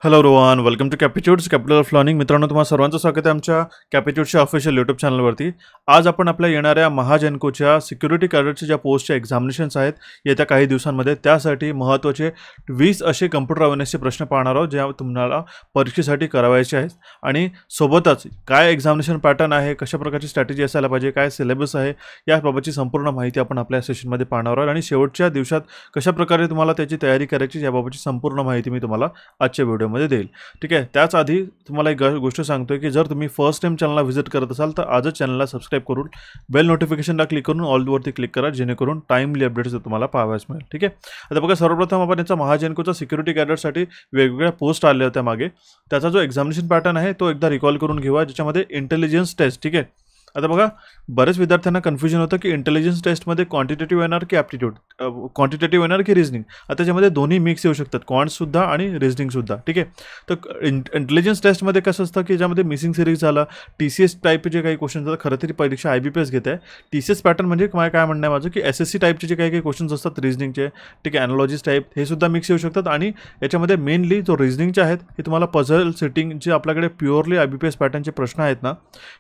Hello Rohan, welcome to Capitudes capital of learning. मित्रांनो, तुम्हाला सर्वांचं स्वागत आहे आमच्या कॅपिट्यूडच्या ऑफिशियल यूट्यूब चॅनलवरती. आज आपण आपल्या येणाऱ्या महाजनकोच्या सिक्युरिटी कॅडरच्या ज्या पोस्टच्या एक्झामिनेशन्स आहेत येत्या काही दिवसांमध्ये, त्यासाठी महत्त्वाचे 20 असे कम्प्युटर अवेअरनेसचे प्रश्न पाहणार आहोत जे तुम्हाला परीक्षेसाठी करावायचे आहेत. आणि सोबतच काय एक्झामिनेशन पॅटर्न आहे, कशा प्रकारची स्ट्रॅटेजी असायला पाहिजे, काय सिलेबस आहे, याबाबतची संपूर्ण माहिती आपण आपल्या सेशनमध्ये पाहणार आहोत. आणि शेवटच्या दिवसात कशाप्रकारे तुम्हाला त्याची तयारी करायची याबाबतची संपूर्ण माहिती मी तुम्हाला आजच्या व्हिडिओ मध्ये देईल. ठीक आहे. त्याच आधी तुम्हाला एक गोष्ट सांगतोय की जर तुम्ही फर्स्ट टाइम चॅनलला व्हिजिट करत असाल तर आजच चॅनलला सबस्क्राईब करून बेल नोटिफिकेशनला क्लिक करून ऑलवरती क्लिक करा, जेणेकरून टाइमली अपडेट्स तुम्हाला पाहाव्यास मिळेल. ठीक आहे. आता बघा, सर्वप्रथम आपण याचा महाजनकोचा सिक्युरिटी कॅडरसाठी वेगवेगळ्या पोस्ट आल्या होत्या मागे. त्याचा जो एक्झामिनेशन पॅटर्न आहे तो एकदा रिकॉल करून घेऊया, ज्याच्यामध्ये इंटेलिजन्स टेस्ट. ठीक आहे. आता बघा, बरेच विद्यार्थ्यांना कन्फ्युजन होतं की इंटेलिजन्स टेस्टमध्ये क्वांटिटेटिव्ह येणार की ॲप्टिट्यूड, क्वांटिटेटिव्ह येणार की रिझनिंग. आता त्याच्यामध्ये दोन्ही मिक्स येऊ शकतात, क्वांटसुद्धा आणि रिझनिंगसुद्धा. ठीक आहे. तर इंटेलिजन्स टेस्टमध्ये कसं असतं की ज्यामध्ये मिसिंग सिरीज झाला, TCS टाईपचे जे काही क्वेश्चन्स असतात. खरं तरी परीक्षा IBPS घेत आहे. TCS पॅटर्न म्हणजे काय म्हणणं आहे माझं की SSC टाईपचे जे काही क्वेश्चन्स असतात रिझनिंगचे, ठीक आहे, ॲनालॉजीज टाईप, हे सुद्धा मिक्स येऊ शकतात. आणि याच्यामध्ये मेनली जो रिझनिंगचे आहेत हे तुम्हाला पझल सेटिंग, जे आपल्याकडे प्युअरली IBPS पॅटर्नचे प्रश्न आहेत ना,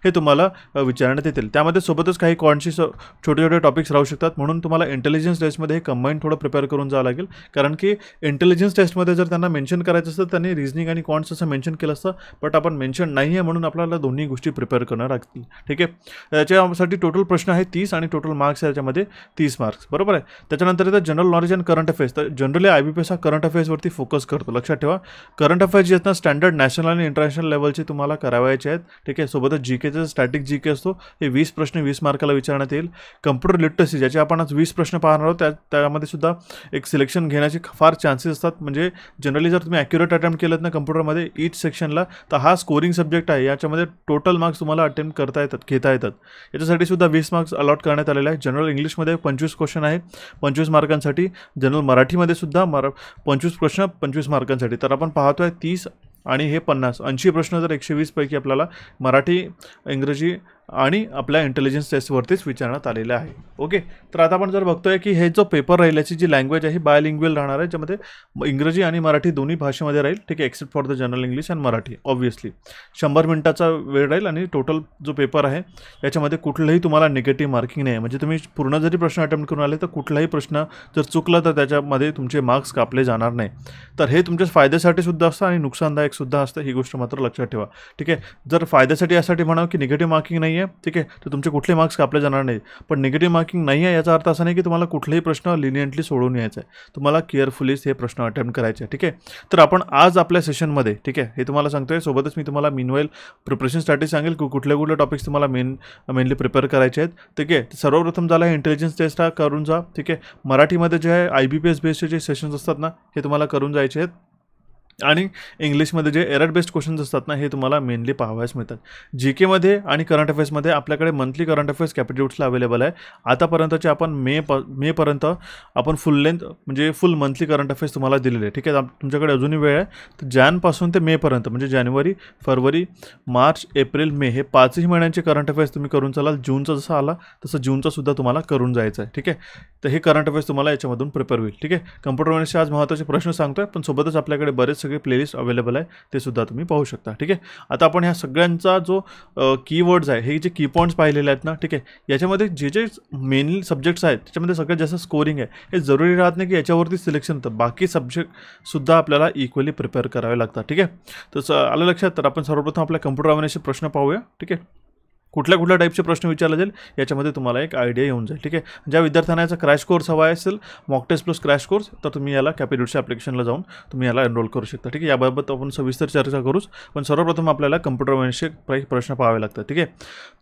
हे तुम्हाला विचारण्यात येतील. त्यामध्ये सोबतच काही क्वांटचे छोटे छोटे टॉपिक्स राहू शकतात. म्हणून तुम्हाला इंटेलिजन्स टेस्टमध्ये हे कंबाईन थोडं प्रिपेअर करून जावं लागेल. कारण की इंटेलिजन्स टेस्टमध्ये जर त्यांना मेन्शन करायचं असतं त्यांनी रिझनिंग आणि क्वांट्स असं मेन्शन केलं असतं, बट आपण मेन्शन नाही आहे म्हणून आपल्याला दोन्ही गोष्टी प्रिपेअर करणं लागतील. ठीक आहे. त्याच्यासाठी टोटल प्रश्न आहे 30 आणि टोटल मार्क्स आहे त्याच्यामध्ये 30 मार्क्स. बरोबर आहे. त्याच्यानंतर येतं general knowledge and current affairs. तर जनरली IBPS हा करंट अफेअर्सवरती फोकस करतो. लक्षात ठेवा, करंट अफेअर्स जे आहेत ना, स्टँडर्ड नॅशनल आणि इंटरनॅशनल लेवलचे तुम्हाला करावायचे आहेत. ठीक आहे. सोबतच GKचं स्टॅटिक GK असतो, हे 20 प्रश्न 20 मार्काला विचारण्यात येईल. कम्प्युटर लिटरसी, ज्याचे आपण आज 20 प्रश्न पाहणार आहोत, त्यामध्ये सुद्धा एक सिलेक्शन घेण्याचे फार चान्सेस असतात. म्हणजे जनरली जर तुम्ही ॲक्युरेट अटेम्प्ट केलं ना कम्प्युटरमध्ये ईच सेक्शनला, तर हा स्कोरिंग सब्जेक्ट आहे. याच्यामध्ये टोटल मार्क्स तुम्हाला अटेम्प्ट घेता येतात. याच्यासाठी सुद्धा 20 मार्क्स अलॉट करण्यात आलेले आहे. जनरल इंग्लिशमध्ये 25 क्वेश्चन आहे 25 मार्कांसाठी. जनरल मराठीमध्ये सुद्धा 25 प्रश्न 25 मार्कांसाठी. तर आपण पाहतोय 30 आणि हे 50, 80 प्रश्न जर 120 पैकी आपल्याला मराठी, इंग्रजी आणि आपल्या इंटेलिजन्स टेस्टवरतीच विचारण्यात आलेलं आहे. ओके. तर आता आपण जर बघतोय की हे जो पेपर राहील याची जी लँग्वेज आहे बायलिंग्युअल राहणार आहे, ज्यामध्ये इंग्रजी आणि मराठी दोन्ही भाषेमध्ये राहील. ठीक आहे. Except for the general English and Marathi. Obviously 100 मिनिटाचा वेळ राहील. आणि टोटल जो पेपर आहे याच्यामध्ये कुठलंही तुम्हाला निगेटिव्ह मार्किंग नाही आहे. म्हणजे तुम्ही पूर्ण जरी प्रश्न अटेम्प्ट करून आले तर कुठलाही प्रश्न जर चुकला तर त्याच्यामध्ये तुमचे मार्क्स कापले जाणार नाही. तर हे तुमच्या फायद्यासाठी सुद्धा असतं आणि नुकसानदायक सुद्धा असतं, ही गोष्ट मात्र लक्षात ठेवा. ठीक आहे. जर फायद्यासाठी यासाठी म्हणावं की निगेटिव्ह मार्किंग नाही आहे, ठीक आहे, तर तुमचे कुठले मार्क्स कापले जाणार नाही. पण निगेटिव्ह मार्किंग नाही आहे याचा अर्थ असा नाही की तुम्हाला कुठलेही प्रश्न लिनियंटली सोडून यायचा आहे. तुम्हाला केअरफुलीच हे प्रश्न अटेम्प्ट करायचे आहे. ठीक आहे. तर आपण आज आपल्या सेशनमध्ये, ठीक आहे, हे तुम्हाला सांगतोय. सोबतच मी तुम्हाला मीनवाईल प्रिपरेशन स्ट्रॅटेजी सांगेल की कुठले टॉपिक्स तुम्हाला मेनली प्रिपेअर करायचे आहेत. ठीक आहे. सर्वप्रथम झाला आहे इंटेलिजन्स टेस्ट, हा करून जा. ठीक आहे. मराठीमध्ये जे आहे IBPS बेस्डचे जे सेशन्स असतात ना, हे तुम्हाला करून जायचे आहेत. आणि इंग्लिशमध्ये जे एरर बेस्ड क्वेश्चन्स असतात ना, हे तुम्हाला मेनली पाहावयास मिळतात. GKमध्ये आणि करंट अफेअर्समध्ये आपल्याकडे मंथली करंट अफेअर्स कॅपिट्यूड्सला अवेलेबल आहे. आतापर्यंतचे आपण मेपर्यंत आपण फुल लेंथ म्हणजे फुल मंथली करंट अफेअर्स तुम्हाला दिलेले आहे. ठीक आहे. तुमच्याकडे अजूनही वेळ आहे. तर जॅनपासून ते मेपर्यंत म्हणजे जानेवारी, फरवरी, मार्च, एप्रिल, मे हे 5ही महिन्यांचे करंट अफेअर्स तुम्ही करून चालाल. जूनचा जसा आला तसं जूनचा सुद्धा तुम्हाला करून जायचं आहे. ठीक आहे. तर हे करंट अफेअर्स तुम्हाला याच्यामधून प्रिपेअर होईल. ठीक आहे. कम्प्युटर अवेअरनेसचे आज महत्त्वाचे प्रश्न सांगतोय, पण सोबतच आपल्याकडे बरेच सगळे प्लेलिस्ट अवेलेबल आहे, ते सुद्धा तुम्ही पाहू शकता. ठीक आहे. आता आपण ह्या सगळ्यांचा जो कीवर्ड्स आहे, हे जे की पॉईंट्स पाहिलेले आहेत ना, ठीक आहे, याच्यामध्ये जे मेन सब्जेक्ट्स आहेत त्याच्यामध्ये सगळ्यात जास्त स्कोरिंग आहे. हे जरुरी राहत नाही की याच्यावरती सिलेक्शन होतं, बाकी सब्जेक्टसुद्धा आपल्याला इक्वली प्रिपेअर करावे लागतात. ठीक आहे. तर आलं लक्षात. तर आपण सर्वप्रथम आपल्या कम्प्युटर अवेअरनेसचे प्रश्न पाहूया. ठीक आहे. कुठल्या टाईपचे प्रश्न विचारले जाईल याच्यामध्ये तुम्हाला एक आयडिया येऊन जाईल. ठीक आहे. ज्या विद्यार्थ्यांना याचा क्रॅश कोर्स हवा असेल, mock test plus crash course, तर तुम्ही याला कॅपिट्यूडच्या ॲप्लिकेशनला जाऊन तुम्ही याला एनरोल करू शकता. ठीक आहे. याबाबत आपण सविस्तर चर्चा करूच, पण सर्वप्रथम आपल्याला कम्प्युटर अवेअरनेसचे प्रश्न पाहावे लागतात. ठीक आहे.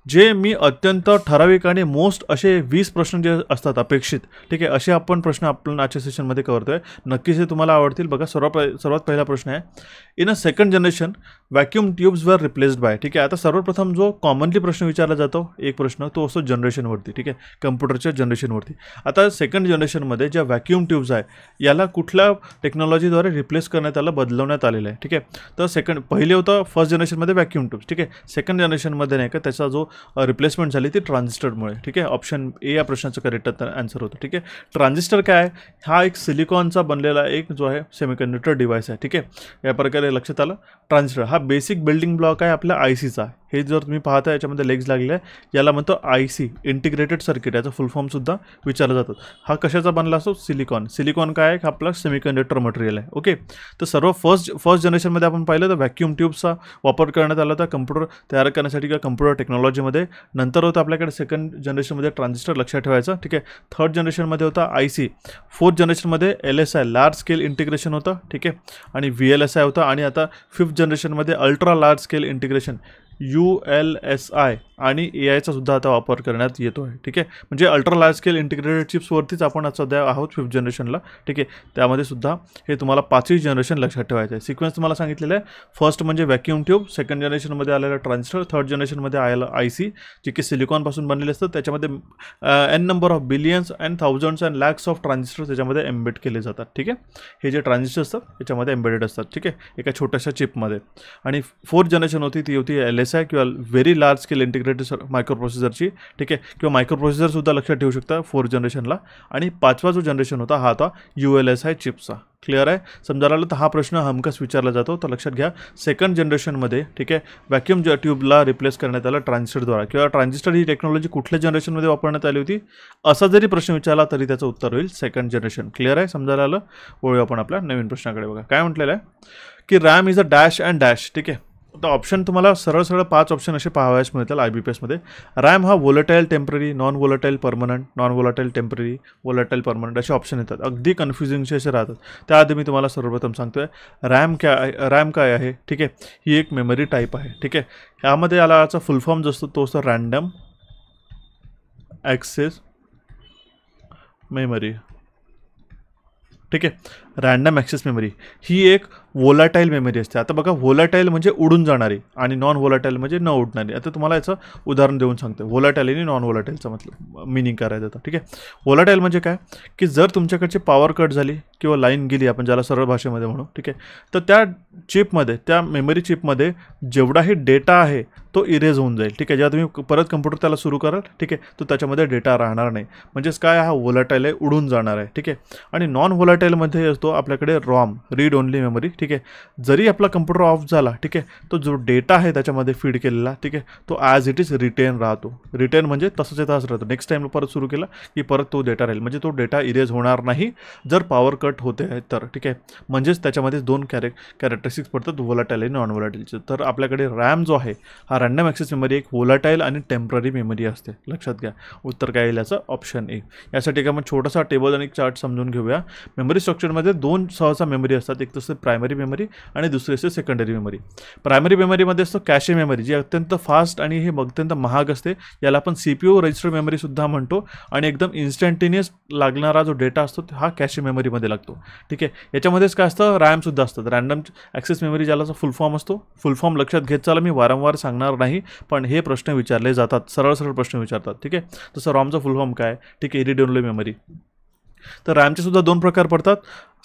जे मी अत्यंत ठराविक आणि मोस्ट असे 20 प्रश्न जे असतात अपेक्षित, ठीक आहे, असे आपण प्रश्न आपण आजच्या सेशनमध्ये करतोय. नक्कीच हे तुम्हाला आवडतील. बघा, सर्वात पहिला प्रश्न आहे, in a second generation vacuum tubes वर रिप्लेस्ड बाय. ठीक आहे, आता सर्वप्रथम जो कॉमनली प्रश्न विचारला जातो एक प्रश्न तो असतो जनरेशनवरती. ठीक आहे, कम्प्युटरच्या जनरेशनवरती. आता सेकंड जनरेशनमध्ये ज्या व्हॅक्यूम ट्यूब्स आहे याला कुठल्या टेक्नॉलॉजीद्वारे रिप्लेस करण्यात आलं, बदलवण्यात आलेलं आहे. ठीक आहे, तर पहिले होतं फर्स्ट जनरेशनमध्ये व्हॅक्यूम ट्यूब्स. ठीक आहे, सेकंड जनरेशनमध्ये नाही का त्याचा जो रिप्लेसमेंट झाली ती ट्रान्झिस्टरमुळे. ठीक आहे, ऑप्शन ए या प्रश्नाचं करेक्ट आन्सर होतं. ठीक आहे, ट्रान्झिस्टर काय आहे, हा एक सिलिकॉनचा बनलेला एक जो आहे सेमीकंडक्टर डिव्हाइस आहे. ठीक आहे, या प्रकारे लक्षात आलं. ट्रान्झिस्टर हा बेसिक बिल्डिंग ब्लॉक आहे आपल्या आयसीचा. हे जर तुम्ही पाहता याच्यामध्ये लेग्स लागले आहे याला म्हणतो आयसी, इंटिग्रेटेड सर्किट. याचं फुल फॉर्मसुद्धा विचारलं जातं. हा कशाचा बनला असतो, सिलिकॉन. सिलिकॉन काय आहे, आपला सेमीकंडक्टर मटेरियल आहे. ओके, तर सर्व फर्स्ट जनरेशनमध्ये आपण पाहिलं तर व्हॅक्यूम ट्यूब्सचा वापर करण्यात आला होता कम्प्युटर तयार करण्यासाठी किंवा कम्प्युटर टेक्नॉलॉजीमध्ये. नंतर होतं आपल्याकडे सेकंड जनरेशनमध्ये ट्रान्झिस्टर, लक्षात ठेवायचं. ठीक आहे, थर्ड जनरेशनमध्ये होता आयसी. फोर्थ जनरेशनमध्ये LSI, लार्ज स्केल इंटिग्रेशन होतं. ठीक आहे, आणि VLSI होतं. आणि आता फिफ्थ जनरेशनमध्ये ultra large scale integration ULSI आणि AIचा सुद्धा आता वापर करण्यात येतो आहे. ठीक आहे, म्हणजे अल्ट्रा लार्ज स्केल इंटिग्रेटेड चिप्सवरतीच आपण आज सध्या आहोत फिफ्थ जनरेशनला. ठीक आहे, त्यामध्ये सुद्धा हे तुम्हाला 5वी जनरेशन लक्षात ठेवायचं आहे. सिक्वेन्स तुम्हाला सांगितलेलं आहे. फर्स्ट म्हणजे व्हॅक्यूम ट्यूब, सेकंड जनरेशनमध्ये आलेला ट्रान्झिस्टर, थर्ड जनरेशनमध्ये आलेला IC जे की सिलिकॉनपासून बनलेले असतात. त्याच्यामध्ये n number of billions and thousands and lakhs of transistor त्याच्यामध्ये एम्बेड केले जातात. ठीक आहे, हे जे ट्रान्झिस्टर असतात त्याच्यामध्ये एम्बेडेड असतात. ठीक आहे, एका छोट्याशा चिपमध्ये. आणि फोर्थ जनरेशन होती ती होती LSI किंवा very large scale integrated micro प्रोसेसरची. ठीक आहे, किंवा मायक्रो प्रोसेसरसुद्धा लक्षात ठेवू शकता फोर्थ जनरेशनला. आणि पाचवा जो जनरेशन होता हा होता ULSI चिप्सचा. क्लिअर आहे, समजायला आलं. तर हा प्रश्न हमखास विचारला जातो. तर लक्षात घ्या, सेकंड जनरेशनमध्ये ठीक आहे व्हॅक्यूम ट्यूबला रिप्लेस करण्यात आलं ट्रान्झिस्टरद्वारा. किंवा ट्रान्झिस्टर ही टेक्नॉलॉजी कुठल्या जनरेशनमध्ये वापरण्यात आली होती असा जरी प्रश्न विचारला तरी त्याचं उत्तर होईल सेकंड जनरेशन. क्लिअर आहे, समजायला आलं. वळूया आपण आपल्या नवीन प्रश्नाकडे. बघा काय म्हटलेलं आहे की RAM is a dash and dash. ठीक आहे, तर ऑप्शन तुम्हाला सरळ 5 ऑप्शन असे पाहावयास मिळतील IBPSमध्ये. रॅम हा volatile temporary, non volatile permanent, non volatile temporary, volatile permanent असे ऑप्शन येतात. अगदी कन्फ्युजिंगचे असे राहतात. त्याआधी मी तुम्हाला सर्वप्रथम सांगतोय रॅम काय आहे. ठीक आहे, ही एक मेमरी टाईप आहे. ठीक आहे, यामध्ये याचा फुल फॉर्म जो असतो तो असतो रँडम ॲक्सेस मेमरी. ठीक आहे, रँडम ॲक्सेस मेमरी ही एक वोलाटाईल मेमरी असते. आता बघा, वोलाटाईल म्हणजे उडून जाणारी आणि नॉन वोलाटाईल म्हणजे न उडणारी. आता तुम्हाला याचं उदाहरण देऊन सांगतो. वोलाटाईल आणि नॉन वोलाटाईलचा मतलब मिनिंग करायचं होतं. ठीक आहे, वोलाटाईल म्हणजे काय की जर तुमच्याकडची पॉवर कट झाली किंवा लाईन गेली, आपण ज्याला सरळ भाषेमध्ये म्हणू. ठीक आहे, तर त्या चिपमध्ये, त्या मेमरी चिपमध्ये जेवढाही डेटा आहे तो इरेज होऊन जाईल. ठीक आहे, जेव्हा तुम्ही परत कम्प्युटर त्याला सुरू कराल ठीक आहे, तो त्याच्यामध्ये डेटा राहणार नाही. म्हणजेच काय, हा वोलाटाईल आहे, उडून जाणार आहे. ठीक आहे, आणि नॉन वोलाटाईलमध्ये असतो आपल्याकडे रॉम, रीड ओनली मेमरी. ठीक आहे, जरी आपला कम्प्युटर ऑफ झाला ठीक आहे, तो जो डेटा आहे त्याच्यामध्ये फीड केलेला ठीक आहे, तो ॲज इट इज रिटेन राहतो. रिटेन म्हणजे तसंच तसंच राहतो. नेक्स्ट टाईम परत सुरू केला की परत तो डेटा राहील. म्हणजे तो डेटा इरेज होणार नाही जर पॉवर कट होते आहे तर. ठीक आहे, म्हणजेच त्याच्यामध्ये दोन कॅरेक्टरिस्टिक्स पडतात, वोलाटाईल आणि नॉन वोलाटाईलचे. तर आपल्याकडे रॅम जो आहे हा रँडम ॲक्सेस मेमरी एक वोलाटाईल आणि टेम्पररी मेमरी असते. लक्षात घ्या, उत्तर काय येईल याचं ऑप्शन ए. यासाठी आपण छोटासा टेबल आणि चार्ट समजून घेऊया. मेमरी स्ट्रक्चरमध्ये दोन सहसा मेमरी असतात. एक तर प्रायमरी मेमरी आणि दुसरी असते सेकंडरी मेमरी. प्रायमरी मेमरीमध्ये असतो कॅशे मेमरी, जी अत्यंत फास्ट आणि हे अत्यंत महाग असते. याला आपण CPU रजिस्टर मेमरी सुद्धा म्हणतो. आणि एकदम इन्स्टंटेनियस लागणारा जो डेटा असतो हा कॅशे मेमरीमध्ये लागतो. ठीक आहे, याच्यामध्येच काय असतं, रॅम सुद्धा असतात. रँडम ॲक्सेस मेमरी ज्याला फुल फॉर्म असतो. फुल फॉर्म लक्षात घेत चाला, मी वारंवार सांगणार नाही पण हे प्रश्न विचारले जातात, सरळ प्रश्न विचारतात. ठीक आहे, तसं रॉमचा फुल फॉर्म काय. ठीक आहे, रीड ओनली मेमरी. तर रॅमचे सुद्धा दोन प्रकार पडतात.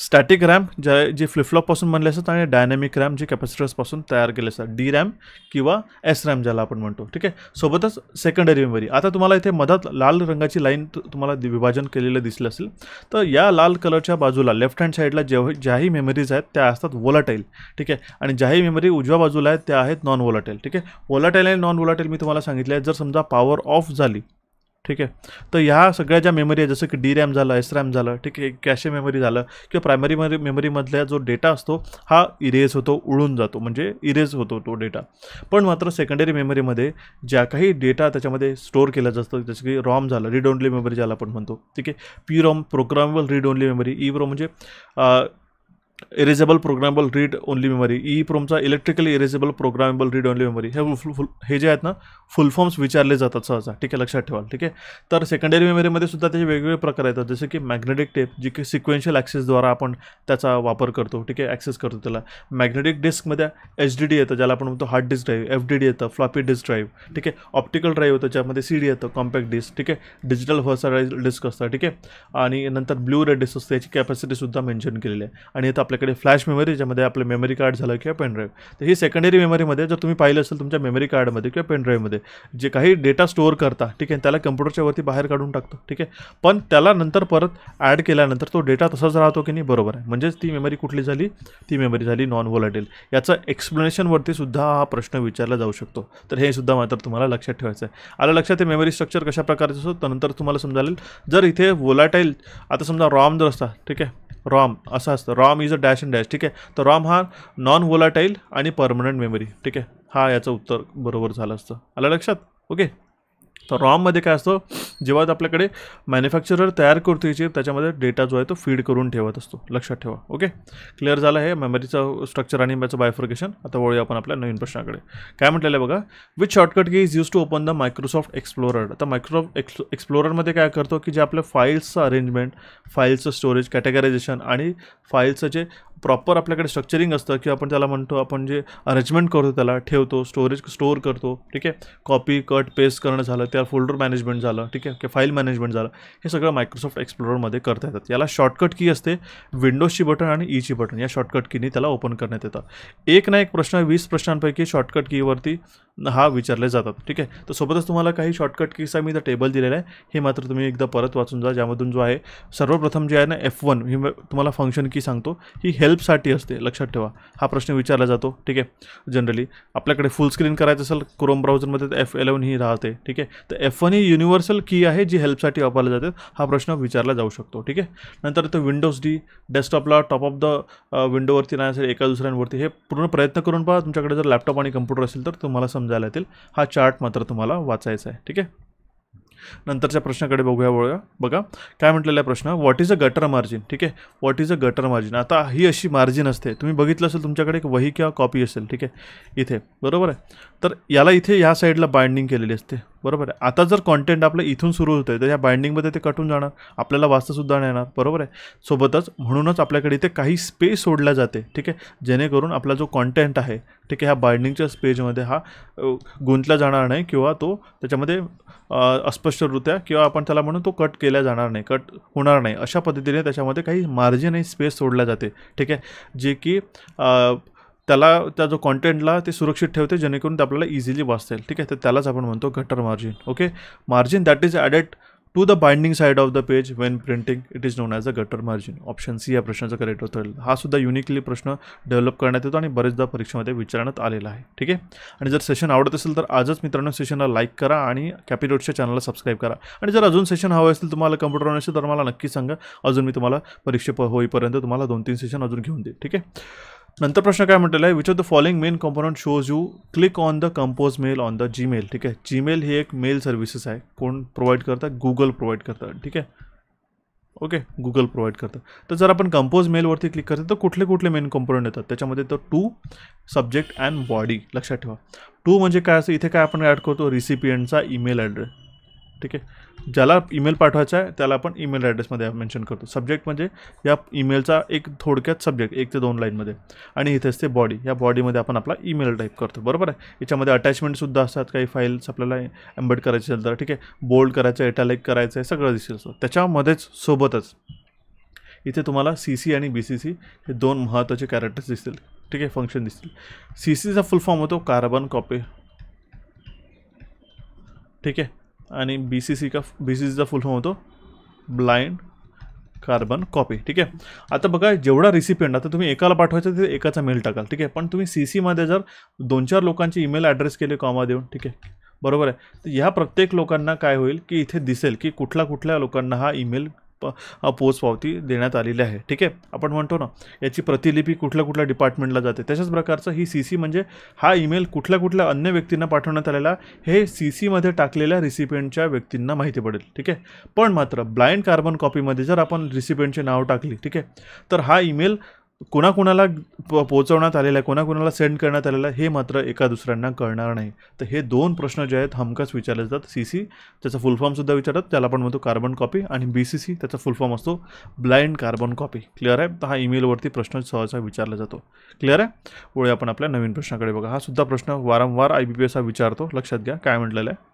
स्टॅटिक रॅम जे फ्लिपफ्लॉपपासून बनले असतात आणि डायनॅमिक रॅम जे कॅपॅसिटर्सपासून तयार केले असतात, DRAM किंवा SRAM ज्याला आपण म्हणतो. ठीक आहे, सोबतच सेकंडरी मेमरी. आता तुम्हाला इथे मधात लाल रंगाची लाईन तुम्हाला विभाजन केलेलं दिसलं असेल. तर या लाल कलरच्या बाजूला लेफ्ट हँड साईडला ज्याही मेमरीज आहेत त्या असतात वोलाटाईल. ठीक आहे, आणि ज्याही मेमरी उजव्या बाजूला आहेत त्या आहेत नॉन वोलाटाईल. ठीक आहे, वोलाटाईल आणि नॉन वोलाटाईल मी तुम्हाला सांगितले आहेत. जर समजा पॉवर ऑफ झाली ठीक आहे, तर ह्या सगळ्या ज्या मेमरी आहे जसं की DRAM झालं, SRAM झालं, ठीक आहे, कॅशे मेमरी झालं किंवा प्रायमरी मेमरीमधला जो डेटा असतो हा इरेज होतो, उडून जातो, म्हणजे इरेज होतो तो डेटा. पण मात्र सेकंडरी मेमरीमध्ये ज्या काही डेटा त्याच्यामध्ये स्टोअर केला जातो, जसं की रॉम झालं, रीड ओनली मेमरी ज्याला आपण म्हणतो. ठीक आहे, PROM programmable read only memory, EEPROM म्हणजे erasable programmable read only memory, EEPROMचा electrically erasable programmable read only memory, हे जे आहेत ना फुल फॉर्म्स विचारले जातात सहसा, ठीक आहे, लक्षात ठेवा. ठीक आहे. तर सेकंडरी मेमरीमध्ये सुद्धा त्याचे वेगवेगळे प्रकार येतात, जसे की मॅग्नेटिक टेप, जी की सिक्वेन्शियल ॲक्सेसद्वारा आपण त्याचा वापर करतो, ठीक आहे, ॲक्सेस करतो त्याला. मॅग्नेटिक डिस्कमध्ये HDD येतं, ज्याला आपण म्हणतो हार्ड डिस्क ड्राईव्ह, FDD येतं, फ्लॉपी डिस्क ड्राईव्ह, ठीक आहे. ऑप्टिकल ड्राईव्ह होतं, ज्यामध्ये CD येतं, कॉम्पॅक्ट डिस्क, ठीक आहे. डिजिटल व्हर्सटाईल डिस्क असतं, ठीक आहे. आणि नंतर ब्लू रे डिस्क असते, याची कॅपॅसिटीसुद्धा मेन्शन केलेली आहे. आणि येतं आपल्याकडे फ्लॅश मेमरी, ज्यामध्ये आपलं मेमरी कार्ड झालं किंवा पेन ड्राईव्ह. तर ही सेकंडरी मेमरीमध्ये जर तुम्ही पाहिलं असेल तुमच्या मेमरी कार्डमध्ये किंवा पेन ड्राईव्हमध्ये जे काही डेटा स्टोअर करता, ठीक आहे, त्याला कम्प्युटरच्या वरती बाहेर काढून टाकतो, ठीक आहे. पण त्याला नंतर परत ॲड केल्यानंतर तो डेटा तसाच राहतो की नाही, बरोबर आहे. म्हणजेच ती मेमरी कुठली झाली, ती मेमरी झाली नॉन व्होलाटाईल. याचा एक्सप्लेनेशनवरती सुद्धा हा प्रश्न विचारला जाऊ शकतो. तर हे सुद्धा मात्र तुम्हाला लक्षात ठेवायचं आहे. आलं लक्षात ते मेमरी स्ट्रक्चर कशा प्रकारचं असतो, त्यानंतर तुम्हाला समजायला जर इथे व्होलाटाईल, आता समजा रॉम जर असता, ठीक आहे, रॉम असं असतं, ROM is a dash and dash, ठीक आहे. तर रॉम हा नॉन व्होलाटाईल आणि परमनंट मेमरी, ठीक आहे. हा याचं उत्तर बरोबर झालं असतं. आलं लक्षात. ओके. तर रॉममध्ये काय असतं, जेव्हा आपल्याकडे मॅन्युफॅक्चरर तयार करतो ही चिप, त्याच्यामध्ये डेटा जो आहे तो फीड करून ठेवत असतो, लक्षात ठेवा. ओके. क्लिअर झालं आहे मेमरीचं स्ट्रक्चर आणि याचं बायफर्केशन. आता वळूया आपण आपल्या नवीन प्रश्नाकडे. काय म्हटलेलं आहे बघा, which shortcut key is use to open the Microsoft Explorer. आता मायक्रोसॉफ्ट एक्सप्लोररमध्ये काय करतो की जे आपल्या फाईल्सचं अरेंजमेंट, फाईलचं स्टोरेज, कॅटेगरायझेशन आणि फाईलचं जे प्रॉपर आपल्याकडे स्ट्रक्चरिंग असतं, की आपण त्याला म्हणतो, आपण जे अरेंजमेंट करतो त्याला ठेवतो, स्टोरेज स्टोअर करतो, ठीक आहे. कॉपी कट पेस्ट करणं झालं, त्या फोल्डर मॅनेजमेंट झालं, ठीक आहे, की फाईल मॅनेजमेंट झालं, हे सगळं मायक्रोसॉफ्ट एक्सप्लोररमध्ये करता येतात. याला शॉर्टकट की असते विंडोजची बटन आणि ईची बटन, या शॉर्टकट कीने त्याला ओपन करण्यात येतं. एक ना एक प्रश्न 20 प्रश्नांपैकी शॉर्टकट कीवरती हा विचारले जातात, ठीक आहे. तर सोबतच तुम्हाला काही शॉर्टकट कीचा मी इथं टेबल दिलेला आहे, हे मात्र तुम्ही एकदा परत वाचून जा, ज्यामधून जो आहे सर्वप्रथम जे आहे ना F1 ही तुम्हाला फंक्शन की सांगतो, ही हेल्पसाठी असते, लक्षात ठेवा. हा प्रश्न विचारला जातो, ठीक आहे. जनरली आपल्याकडे फुल स्क्रीन करायचं असेल क्रोम ब्राउझरमध्ये तर F11 ही राहते, ठीक आहे. तर F1 ही युनिव्हर्सल की आहे जी हेल्पसाठी वापरली जाते. हा प्रश्न विचारला जाऊ शकतो, ठीक आहे. नंतर तो विंडोज D, डेस्कटॉपला टॉप ऑफ द विंडोवरती नाही असेल, एका दुसऱ्यांवरती, हे पूर्ण प्रयत्न करून पहा. तुमच्याकडे जर लॅपटॉप आणि कम्प्युटर असेल तर तुम्हाला समजायला येतील. हा चार्ट मात्र तुम्हाला वाचायचा आहे, ठीक आहे. नंतरच्या प्रश्नाकडे बघूया. बघा काय म्हटलेला आहे प्रश्न, what is a gutter margin, ठीक आहे. What is a gutter margin. आता ही अशी मार्जिन असते, तुम्ही बघितलं असेल तुमच्याकडे एक वही किंवा कॉपी असेल, ठीक आहे, इथे, बरोबर आहे. तर याला इथे या साईडला बाइंडिंग केलेली असते, बरोबर आहे. आता जर कॉन्टेंट आपलं इथून सुरू होतं आहे तर या बाइंडिंगमध्ये ते कटून जाणार, आपल्याला वाचतासुद्धा नाही येणार, बरोबर आहे. सोबतच म्हणूनच आपल्याकडे इथे काही स्पेस सोडल्या जाते, ठीक आहे, जेणेकरून आपला जो कॉन्टेंट आहे, ठीक आहे, ह्या बाइंडिंगच्या स्पेजमध्ये हा गुंतला जाणार नाही किंवा तो त्याच्यामध्ये अस्पष्टरित्या किंवा आपण त्याला म्हणून तो कट केला जाणार नाही, कट होणार नाही. अशा पद्धतीने त्याच्यामध्ये काही मार्जिन आणि स्पेस सोडल्या जाते, ठीक आहे, जे की त्याला त्या जो कॉन्टेंटला ते सुरक्षित ठेवते, जेणेकरून ते आपल्याला इझिली वाचता येईल, ठीक आहे. तर त्यालाच आपण म्हणतो gutter margin. Okay. Margin that is added to the binding side of the page when printing, it is known as a gutter margin. Option C या प्रश्नाचं करेक्ट होतं. हा सुद्धा युनिकली प्रश्न डेव्हलप करण्यात येतो आणि बरेचदा परीक्षेमध्ये विचारण्यात आलेला आहे, ठीक आहे. आणि जर सेशन आवडत असेल तर आजच मित्रांनो सेशनला लाईक करा आणि कॅपिटोटच्या चॅनलला सबस्क्राईब करा. आणि जर अजून सेशन हवं असेल तुम्हाला कम्प्युटर नसेल तर मला नक्की सांगा, अजून मी तुम्हाला परीक्षे होईपर्यंत तुम्हाला 2-3 सेशन अजून घेऊन देईल, ठीक आहे. नंतर प्रश्न काय म्हटलेला आहे, which of the following main component shows you click on the compose mail on the Gmail, ठीक आहे. जीमेल ही एक मेल सर्व्हिसेस आहे, कोण प्रोव्हाइड करतात, गुगल प्रोव्हाइड करतात, ठीक आहे. ओके, गुगल प्रोव्हाइड करतं. तर जर आपण कंपोज मेलवरती क्लिक करतो तर कुठले कुठले मेन कॉम्पोनंट येतात, त्याच्यामध्ये तो टू, सब्जेक्ट अँड बॉडी, लक्षात ठेवा. टू म्हणजे काय असं, इथे काय आपण ॲड करतो, रिसिपियंटचा ईमेल ॲड्रेस, ठीक आहे. ज्याला ईमेल पाठवायचा आहे त्याला आपण ईमेल ॲड्रेसमध्ये मेन्शन करतो. सब्जेक्ट म्हणजे या ईमेलचा एक थोडक्यात सब्जेक्ट 1 ते 2 लाईनमध्ये, आणि इथेच ते बॉडी, या बॉडीमध्ये आपण आपला ईमेल टाईप करतो, बरोबर आहे. याच्यामध्ये अटॅचमेंटसुद्धा असतात, काही फाईल्स आपल्याला एम्बेड करायचे असेल तर, ठीक आहे, बोल्ड करायचं, इटॅलिक करायचं आहे, सगळं दिसेल. त्याच्यामध्येच सोबतच इथे तुम्हाला CC आणि BCC हे 2 महत्त्वाचे कॅरेक्टर्स दिसतील, ठीक आहे, फंक्शन दिसतील. CCचा फुल फॉर्म होतो कार्बन कॉपी, ठीक आहे, आणि BCCचा फुल फॉर्म होतो ब्लाइंड कार्बन कॉपी, ठीक आहे. आता बघा, जेवढा रिसिपियंट, आता तुम्ही एकाला पाठवायचं ते एकाचा मेल टाकाल, ठीक आहे, पण तुम्ही CCमध्ये जर 2-4 लोकांचे ईमेल ॲड्रेस केले कॉमा देऊन, ठीक आहे, बरोबर आहे. तर ह्या प्रत्येक लोकांना काय होईल की इथे दिसेल की कुठल्या लोकांना हा ईमेल पोच पावती देण्यात आलेली आहे, ठीक आहे. आपण म्हणतो ना याची प्रतिलिपी कुठल्या डिपार्टमेंटला जाते, तशाच प्रकारचं ही CC म्हणजे हा ईमेल कुठल्या अन्य व्यक्तींना पाठवण्यात आलेला हे CCमध्ये टाकलेल्या रिसिपियंटच्या व्यक्तींना माहिती पडेल, ठीक आहे. पण मात्र ब्लाइंड कार्बन कॉपीमध्ये जर आपण रिसिपियंटचे नाव टाकली, ठीक आहे, तर हा ईमेल कोणाकोणाला पोहोचवण्यात आलेलं आहे, कोणाकोणाला सेंड करण्यात आलेलं आहे हे मात्र एका दुसऱ्यांना कळणार नाही. तर हे 2 प्रश्न जे आहेत हमखास विचारले जातात. CC त्याचा फुल फॉर्मसुद्धा विचारतात, त्याला आपण म्हणतो कार्बन कॉपी, आणि BCC त्याचा फुल फॉर्म असतो ब्लाइंड कार्बन कॉपी. क्लिअर आहे. तर हा ईमेलवरती प्रश्न सहसा विचारला जातो. क्लिअर आहे. पुढे आपण आपल्या नवीन प्रश्नाकडे बघा. हा सुद्धा प्रश्न वारंवार IBPS हा विचारतो. लक्षात घ्या काय म्हटलेलं आहे.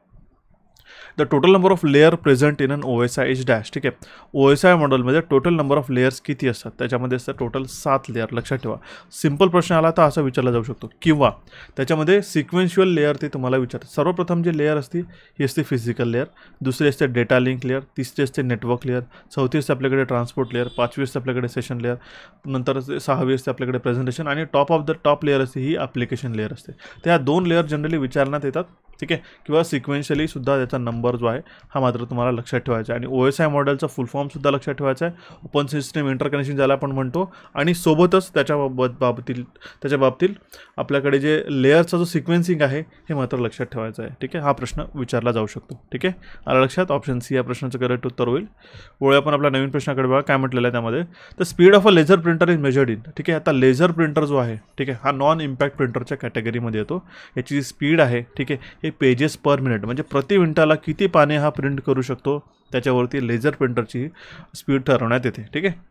The total number of layer present in an OSI is dash. ठीक आहे. OSI मॉडेलमध्ये टोटल नंबर ऑफ लेयर्स किती असतात? त्याच्यामध्ये असतात टोटल 7 लेअर. लक्षात ठेवा. सिंपल प्रश्न आला तर असा विचारला जाऊ शकतो, किंवा त्याच्यामध्ये सिक्वेन्शियल लेअर ते तुम्हाला विचारतात. सर्वप्रथम जे लेअर असते ही असते फिजिकल लेअर, दुसरी असते डेटा लिंक लेअर, तिसरी असते नेटवर्क लेअर, चौथी असते आपल्याकडे ट्रान्सपोर्ट लेअर, पाचवी असते आपल्याकडे सेशन लेअर, नंतर 6वी असते आपल्याकडे प्रेझेंटेशन, आणि top of the top layer असते ही ॲप्लिकेशन लेअर असते. त्या 2 लेअर जनरली विचारण्यात येतात. ठीक आहे. किंवा सिक्वेन्शियली सुद्धा त्याचा नंबर जो आहे हा मात्र तुम्हाला लक्षात ठेवायचा आहे. आणि OSI मॉडेलचा फुल फॉर्मसुद्धा लक्षात ठेवायचा आहे. ओपन सिस्टम इंटरकनेक्शन ज्याला आपण म्हणतो, आणि सोबतच त्याच्या बाबतीत आपल्याकडे जे लेअरचा जो सिक्वेन्सिंग आहे हे मात्र लक्षात ठेवायचं आहे. ठीक आहे. हा प्रश्न विचारला जाऊ शकतो. ठीक आहे. आला लक्षात. ऑप्शन C या प्रश्नाचं करेक्ट उत्तर होईल. पुढे आपण आपल्या नवीन प्रश्नाकडे बघा काय म्हटलेलं आहे त्यामध्ये. The speed of a laser printer is measured in. ठीक आहे. आता लेझर प्रिंटर जो आहे, ठीक आहे, हा नॉन इम्पॅक्ट प्रिंटरच्या कॅटेगरीमध्ये येतो. याची जी स्पीड आहे, ठीक आहे, हे पेजेस पर मिनिट, म्हणजे प्रति मिनिटाला किती पाने हा प्रिंट करू शकतो त्याच्यावरती लेझर प्रिंटरची स्पीड ठरवण्यात येते. ठीक आहे.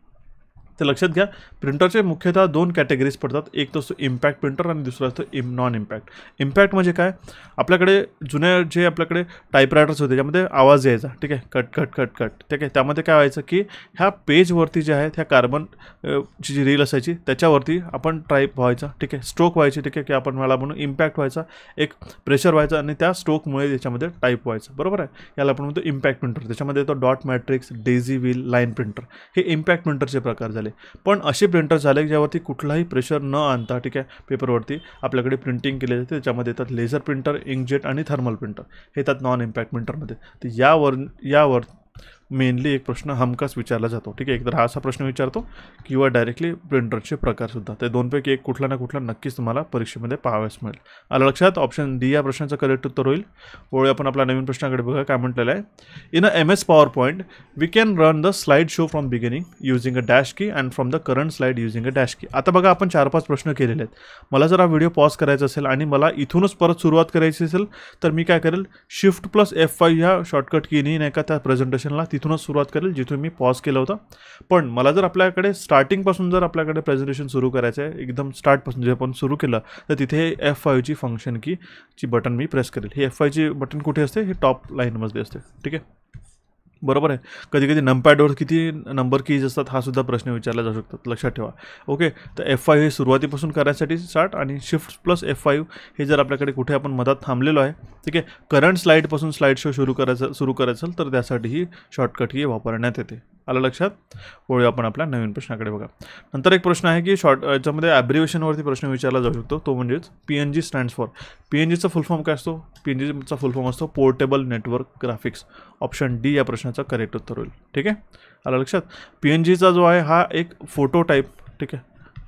तर लक्षात घ्या, प्रिंटरचे मुख्यतः 2 कॅटेगरीज पडतात. एक तो असतो इम्पॅक्ट प्रिंटर आणि दुसरा असतो नॉन इम्पॅक्ट. इम्पॅक्ट म्हणजे काय, आपल्याकडे जुने जे आपल्याकडे टाईपरायटर्स होते त्यामध्ये आवाज यायचा. ठीक आहे. Cut cut cut cut. ठीक आहे. त्यामध्ये काय व्हायचं की ह्या पेजवरती जे आहेत ह्या कार्बन ची जी रील असायची त्याच्यावरती आपण टाईप व्हायचा. ठीक आहे. स्ट्रोक व्हायची. ठीक आहे. की आपण मला म्हणून इम्पॅक्ट व्हायचा, एक प्रेशर व्हायचा, आणि त्या स्ट्रोकमुळे त्याच्यामध्ये टाईप व्हायचं. बरोबर आहे. याला आपण म्हणतो इम्पॅक्ट प्रिंटर. त्याच्यामध्ये येतो dot matrix, Daisy wheel, line printer. हे इम्पॅक्ट प्रिंटरचे प्रकार झाले. पण असे प्रिंटर झाले ज्यावरती कुठलाही प्रेशर न आणता, ठीक आहे, पेपरवरती आपल्याकडे प्रिंटिंग केले जाते. त्याच्यामध्ये येतात लेझर प्रिंटर, इंकजेट आणि थर्मल प्रिंटर. हे येतात नॉन इम्पॅक्ट प्रिंटरमध्ये. तर यावर मेनली एक प्रश्न हमखास विचारला जातो. ठीक आहे. एकतर हा असा प्रश्न विचारतो, किंवा डायरेक्टली प्रिंटरचे प्रकारसुद्धा. ते 2पैकी एक कुठला ना कुठला नक्कीच तुम्हाला परीक्षेमध्ये पाहावयास मिळेल. आलं लक्षात. ऑप्शन D या प्रश्नाचं करेक्ट उत्तर होईल. पुढे आपण आपल्या नवीन प्रश्नाकडे बघा काय म्हटलेलं आहे. In a MS PowerPoint we can run the slide show from beginning using a dash key and from the current slide using a dash key. आता बघा आपण 4-5 प्रश्न केलेले आहेत. मला जर हा व्हिडिओ पॉज करायचा असेल आणि मला इथूनच परत सुरुवात करायची असेल तर मी काय करेल, Shift+F5 ह्या शॉर्टकट कीनी नाही का त्या प्रेझेंटेशनला तिथूनच सुरुवात करेल जिथून मी पॉज केलं होतं. पण मला जर आपल्याकडे स्टार्टिंगपासून जर आपल्याकडे प्रेझेंटेशन सुरू करायचं आहे, एकदम स्टार्टपासून जे आपण सुरू केलं, तर तिथे F5 ची फंक्शन ची बटन मी प्रेस करेल. ही F5 ची बटन कुठे असते, हे टॉप लाईनमध्ये असते. ठीक आहे. बरोबर आहे. कधी कधी नंपॅडवर किती नंबर कीज असतात हा सुद्धा प्रश्न विचारला जाऊ शकतात. लक्षात ठेवा. ओके. तर F5 हे सुरुवातीपासून करायसाठी स्टार्ट, आणि Shift+F5 हे जर आपल्याकडे कुठे आपण मधात थांबलेलो आहे, ठीक आहे, करंट स्लाईडपासून स्लाईड शो सुरू करायचं तर त्यासाठी ही शॉर्टकट ही वापरण्यात येते. आलं लक्षात. पुढे आपण आपल्या नवीन प्रश्नाकडे बघा. नंतर एक प्रश्न आहे की याच्यामध्ये ॲब्रिव्हिएशनवरती प्रश्न विचारला जाऊ शकतो. तो म्हणजेच PNG स्टँड्स फॉर. PNGचा फुल फॉर्म काय असतो? PNGचा फुल फॉर्म असतो portable network graphics. Option D या प्रश्नाचं करेक्ट उत्तर होईल. ठीक आहे. आलं लक्षात. PNGचा जो आहे हा एक फोटो टाईप, ठीक आहे,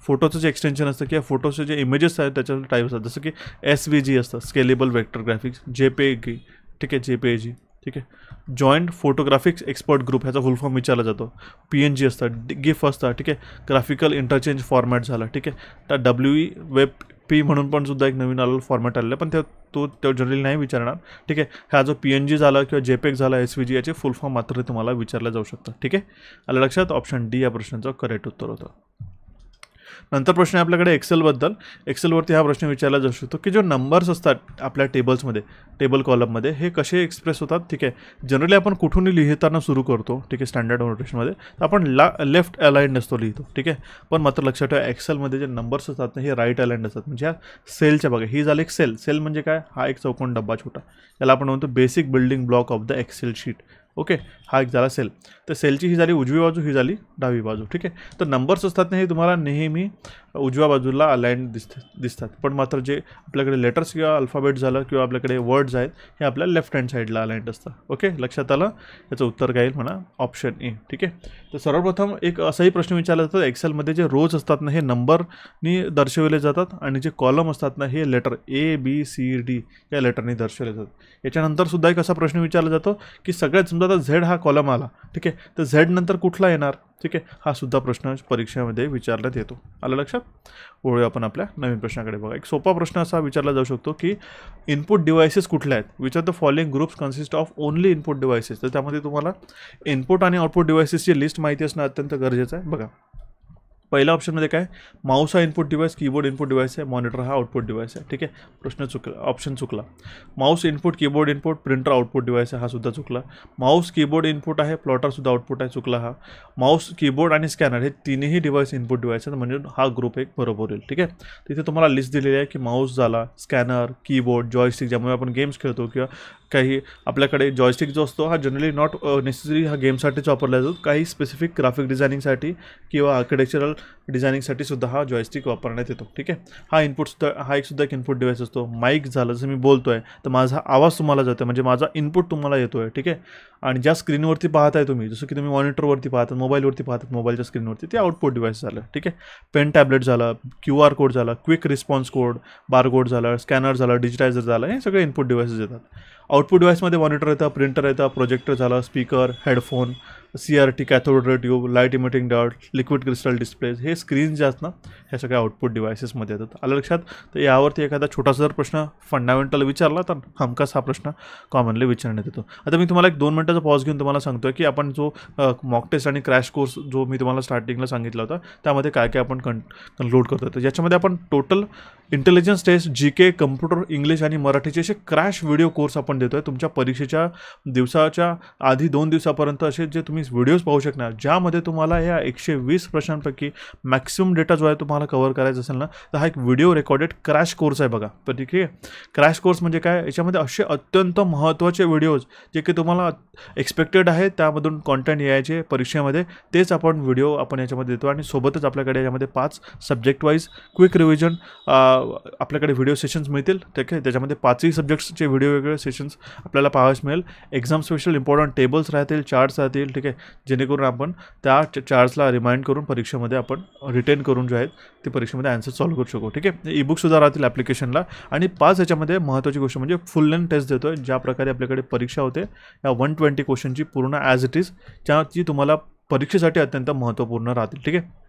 फोटोचं जे एक्सटेन्शन असतं किंवा फोटोचे जे इमेजेस आहेत त्याच्यावर टाईप असतात, जसं की SVG असतं, स्केलेबल वेक्टर ग्राफिक्स, JPEG, ठीक आहे, JPEG, ठीक आहे, जॉईंट फोटोग्राफिक्स एक्सपर्ट ग्रुप ह्याचा फुल फॉर्म विचारला जातो. PNG असतं, GIF असतं, ठीक आहे, ग्राफिकल इंटरचेंज फॉर्मॅट झाला, ठीक आहे. तर WE वेब P म्हणून पण सुद्धा एक नवीन आलेला फॉर्मॅट आलेला, पण तो जनरली नाही विचारणार. ठीक आहे. हा जो PNG झाला किंवा JPEG झाला, SVG, याचे फुल फॉर्म मात्र तुम्हाला विचारलं जाऊ शकतं. ठीक आहे. आलं लक्षात. ऑप्शन D या प्रश्नाचं करेक्ट उत्तर होतं. नंतर प्रश्न आहे आपल्याकडे एक्सेलबद्दल. एक्सेलवरती हा प्रश्न विचारला जाऊ शकतो की जो नंबर्स असतात आपल्या टेबल्समध्ये, टेबल कॉलममध्ये, हे कसे एक्सप्रेस होतात. ठीक आहे. जनरली आपण कुठूनही लिहिताना सुरू करतो, ठीक आहे, स्टँडर्ड नोटेशनमध्ये, तर आपण लेफ्ट अलाइंड असतो लिहितो. ठीक आहे. पण मात्र लक्षात ठेवा, एक्सेलमध्ये जे नंबर्स असतात ना हे राईट अलाइंड असतात. म्हणजे ह्या सेलच्या बघा, ही झाली एक सेल. सेल म्हणजे काय, हा एक चौकोन डब्बा छोटा, याला आपण म्हणतो basic building block of the Excel sheet. Okay. हा एक झाला सेल. तर सेलची ही झाली उजवी बाजू, ही झाली डावी बाजू. ठीक आहे. तर नंबर्स असतात ना हे तुम्हाला नेहमी उजव्या बाजूला अलाइंड दिसतात. पण मात्र जे आपल्याकडे लेटर्स किंवा अल्फाबेट झालं किंवा आपल्याकडे वर्ड्स आहेत हे आपल्या लेफ्ट हँड साईडला अलाइंड असतं. ओके. लक्षात आलं. याचं उत्तर काय येईल म्हणा, ऑप्शन ए. ठीक आहे. तर सर्वप्रथम एक असाही प्रश्न विचारला जातो, एक्सेलमध्ये जे रोज असतात ना हे नंबरनी दर्शवले जातात आणि जे कॉलम असतात ना हे लेटर ABCD या लेटरनी दर्शवले जातात. याच्यानंतर सुद्धा एक असा प्रश्न विचारला जातो की सगळ्यात समजा आता Z हा कॉलम आला, ठीक आहे, तर झेड नंतर कुठला येणार, ठीक आहे, हा सुद्धा प्रश्न परीक्षेमध्ये विचारण्यात येतो. आलं लक्षात. वळूया आपण आपल्या नवीन प्रश्नाकडे. बघा, एक सोपा प्रश्न असा विचारला जाऊ शकतो की इनपुट डिव्हाइसेस कुठले आहेत, which are the following groups consist of only input devices. तर त्यामध्ये तुम्हाला इनपुट आणि आउटपुट डिव्हाइसेसची लिस्ट माहिती असणं अत्यंत गरजेचं आहे. बघा, पहिल्या ऑप्शनमध्ये काय, माऊस हा input device, keyboard input device आहे, मॉनिटर हा आउटपुट डिव्हाइस आहे, ठीक आहे, प्रश्न चुकला, ऑप्शन चुकला. Mouse input, keyboard input, printer output device आहे, हा सुद्धा चुकला. माऊस कीबोर्ड इनपुट आहे, प्लॉटर सुद्धा आउटपुट आहे, चुकला हा. माऊस, कीबोर्ड आणि स्कॅनर हे तिन्ही डिव्हाइस इनपुट डिव्हाइस आहेत, म्हणजे हा ग्रुप एक बरोबर येईल. ठीक आहे, तिथे तुम्हाला लिस्ट दिलेली आहे की माऊस झाला, स्कॅनर, कीबोर्ड, जॉयस्टिक ज्यामुळे आपण गेम्स खेळतो, किंवा काही आपल्याकडे जॉयस्टिक जो असतो हा जनरली नॉट नेसेसरी हा गेमसाठीच वापरला जातो, काही स्पेसिफिक ग्राफिक डिझायनिंगसाठी किंवा आर्किटेक्चरल डिझायनिंगसाठी सुद्धा हा जॉयस्टिक वापरण्यात येतो. ठीक आहे, हा इनपुटसुद्धा हा सुद्धा एक इनपुट डिव्हाइस असतो. माईक झालं, जसं मी बोलतो आहे तर माझा आवाज तुम्हाला जातो, म्हणजे माझा इनपुट तुम्हाला येतो आहे. ठीक आहे, आणि ज्या स्क्रीनवरती पाहताय तुम्ही, जसं की तुम्ही मॉनिटरवरती पाहतात, मोबाईलवरती पाहतात, मोबाईलच्या स्क्रीनवरती, ते आउटपुट डिव्हाइस झालं. ठीक आहे, पेन टॅबलेट झाला, QR कोड झाला, क्विक रिस्पॉन्स कोड, बारकोड झाला, स्कॅनर झाला, डिजिटायझर झाला, हे सगळे इनपुट डिव्हाइसेस येतात. आउटपुट डिव्हाइसमध्ये मॉनिटर येतं, प्रिंटर येतं, प्रोजेक्टर झालं, speaker, headphone, CRT cathode ray tube, light emitting dot, liquid crystal displays, हे स्क्रीन्स जे आहेत ना ह्या सगळ्या आउटपुट डिव्हाइसेसमध्ये येतात. आलं लक्षात. तर यावरती एखादा छोटासा जर प्रश्न फंडामेंटल विचारला तर हमखास हा प्रश्न कॉमनली विचारण्यात येतो. आता मी तुम्हाला एक 2 मिनिटाचा पॉज घेऊन तुम्हाला सांगतो की आपण जो मॉक टेस्ट आणि क्रॅश कोर्स जो मी तुम्हाला स्टार्टिंगला सांगितला होता त्यामध्ये काय काय आपण कन्क्लूड करतो. तर याच्यामध्ये आपण total intelligence test, GK, computer, English आणि मराठीचे असे क्रॅश व्हिडिओ कोर्स आपण देतो आहे. तुमच्या परीक्षेच्या दिवसाच्या आधी 2 दिवसापर्यंत असे जे तुम्ही व्हिडिओज पाहू शकणार, ज्यामध्ये तुम्हाला या 120 प्रश्नांपैकी मॅक्सिमम डेटा जो आहे तुम्हाला कव्हर करायचा असेल ना, तर हा एक व्हिडिओ रेकॉर्डेड क्रॅश कोर्स आहे. बघा, तर ठीक आहे, क्रॅश कोर्स म्हणजे काय, याच्यामध्ये असे अत्यंत महत्त्वाचे व्हिडिओज जे की तुम्हाला एक्सपेक्टेड आहे त्यामधून कॉन्टेंट यायचे परीक्षेमध्ये, तेच आपण व्हिडिओ आपण याच्यामध्ये देतो. आणि सोबतच आपल्याकडे याच्यामध्ये 5 सब्जेक्ट वाईज क्विक रिव्हिजन आपल्याकडे व्हिडिओ सेशन्स मिळतील. ठीक आहे, त्याच्यामध्ये 5ही सब्जेक्ट्सचे व्हिडिओ वेगळे सेशन्स आपल्याला पाहायला मिळेल. एक्झाम स्पेशल इम्पॉर्टंट टेबल्स राहतील, चार्ट्स राहतील. ठीक आहे, जेणेकरून आपण त्या चार्ट्सला रिमाइंड करून परीक्षेमध्ये आपण रिटेन करून जे आहेत ते परीक्षेमध्ये आन्सर सॉल्व्ह करू शकू. ठीक आहे, ईबुकसुद्धा राहतील ॲप्लिकेशनला. आणि 5 याच्यामध्ये महत्त्वाची गोष्ट म्हणजे फुल लेंथ टेस्ट देतो आहे, ज्या प्रकारे आपल्याकडे परीक्षा होते या 120 क्वेश्चनची पूर्ण ॲज इट इज, ज्याची तुम्हाला परीक्षेसाठी अत्यंत महत्त्वपूर्ण राहतील. ठीक आहे,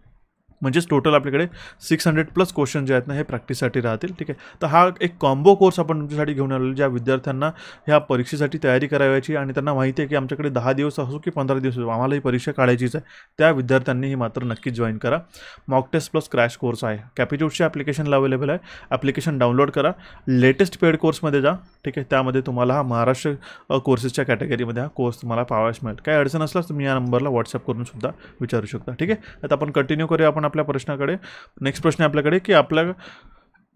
म्हणजेच टोटल आपल्याकडे 600+ क्वेश्चन जे आहेत ना हे प्रॅक्टिससाठी राहतील. ठीक आहे, तर हा एक कॉम्बो कोर्स आपण तुमच्यासाठी घेऊन आलेलो, ज्या विद्यार्थ्यांना ह्या परीक्षेसाठी तयारी करायची आणि त्यांना माहिती आहे की आमच्याकडे 10 दिवस असो की 15 दिवस असो आम्हाला ही परीक्षा काढायचीच आहे, त्या विद्यार्थ्यांनी ही मात्र नक्कीच जॉईन करा. Mock test plus crash course आहे, कॅपिट्यूडच्या ॲप्लिकेशनला अवेलेबल आहे. ॲप्लिकेशन डाउनलोड करा, लेटेस्ट पेड कोर्समध्ये जा. ठीक आहे, त्यामध्ये तुम्हाला हा महाराष्ट्र कोर्सेसच्या कॅटेगरीमध्ये हा कोर्स तुम्हाला पाहावयास मिळेल. काही अडचण असल्यास तुम्ही या नंबरला व्हॉट्सअप करून सुद्धा विचारू शकता. ठीक आहे, आता आपण कंटिन्यू करूया आपण आपल्या प्रश्नाकडे. नेक्स्ट प्रश्न आहे आपल्याकडे की आपल्या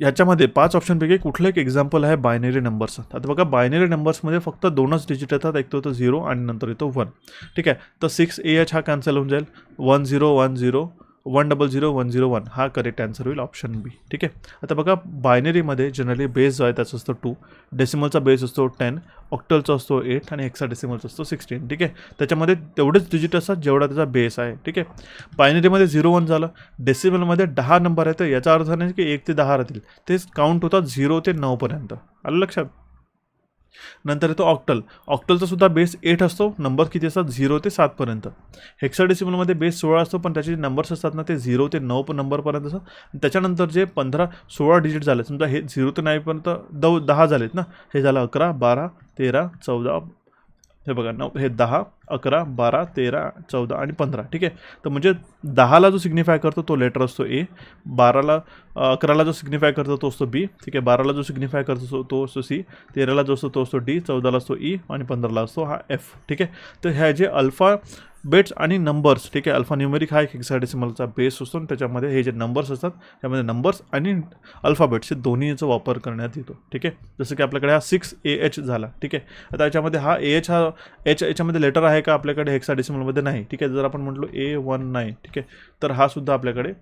याच्यामध्ये 5 ऑप्शनपैकी कुठलं एक एक्झाम्पल आहे बायनरी नंबर्स. आता बघा, बायनरी नंबर्समध्ये फक्त 2च डिजिट येतात, एक तो 0 आणि नंतर येतो 1. ठीक आहे, तर 6AH हा कॅन्सल होऊन जाईल, 1010 1001001 हा करेक्ट आन्सर होईल, ऑप्शन बी. ठीक आहे, आता बघा, बायनरीमध्ये जनरली बेस जो आहे त्याचा असतो 2, डेसिमलचा बेस असतो 10, ऑक्टलचा असतो 8 आणि हेक्साडेसिमलचा असतो 16. ठीक आहे, त्याच्यामध्ये तेवढेच डिजिट असतात जेवढा त्याचा बेस आहे. ठीक आहे, बायनरीमध्ये 0-1 झालं, डेसिमलमध्ये 10 नंबर आहेत, याचा अर्थ नाही की 1 ते 10 राहतील, तेच काउंट होतात 0 ते 9 पर्यंत. आलं लक्षात. नंतर येतो ऑक्टल. ऑक्टलचा सुद्धा बेस 8 असतो, नंबर किती असतात 0 ते 7 पर्यंत. हेक्साडेसिमलमध्ये बेस 16 असतो, पण त्याचे जे नंबर्स असतात ना ते 0 ते 9 नंबरपर्यंत असतात. त्याच्यानंतर जे 15-16 डिजिट झाले, समजा हे 0 ते 9 पर्यंत 10 झालेत ना, हे झालं 11, 12, 13, 14, हे बघा 9, हे 10, 11, 12, 13, 14 आणि 15. ठीक आहे, तर म्हणजे 10ला जो सिग्निफाय करतो तो लेटर असतो ए, 11ला जो सिग्निफाय करतो तो असतो बी. ठीक आहे, 12ला जो सिग्निफाय करतो तो असतो सी, 13ला जो असतो तो असतो डी, 14ला असतो ई आणि 15ला असतो हा एफ. ठीक आहे, तर ह्या जे अल्फा बेट्स आणि नंबर्स, ठीक आहे, अल्फा न्यूमेरिक हा एक हेक्साडेसिमलचा बेस असतो आणि त्याच्यामध्ये हे जे नंबर्स असतात त्यामध्ये नंबर्स आणि अल्फाबेट्स हे दोन्हीचा वापर करण्यात येतो. ठीक आहे, जसं की आपल्याकडे हा 6AH झाला. ठीक आहे, आता याच्यामध्ये हा AH हा एच याच्यामध्ये लेटर आहे का आपल्याकडे हेक्साडेसिमलमध्ये नाही. ठीक आहे, जर आपण म्हटलो A19, ठीक आहे, तर हा सुद्धा आपल्याकडे